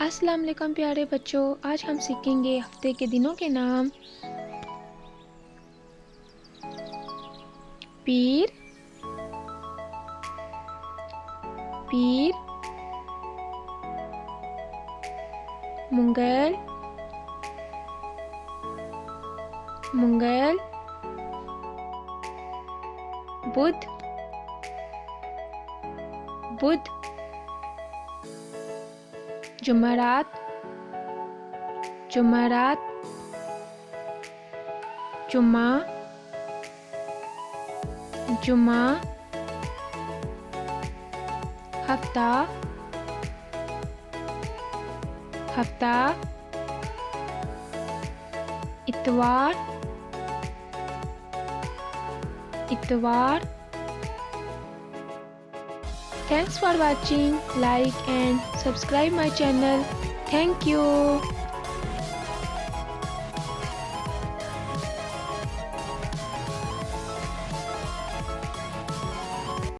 अस्सलाम वालेकुम प्यारे बच्चों, आज हम सीखेंगे हफ्ते के दिनों के नाम। पीर, पीर, मंगल, मंगल, बुध, बुध, जुमेरात, जुमेरात, जुम्मा, जुम्मा, हफ्ता, हफ्ता, इतवार, इतवार। Thanks for watching. Like and subscribe my channel. Thank you.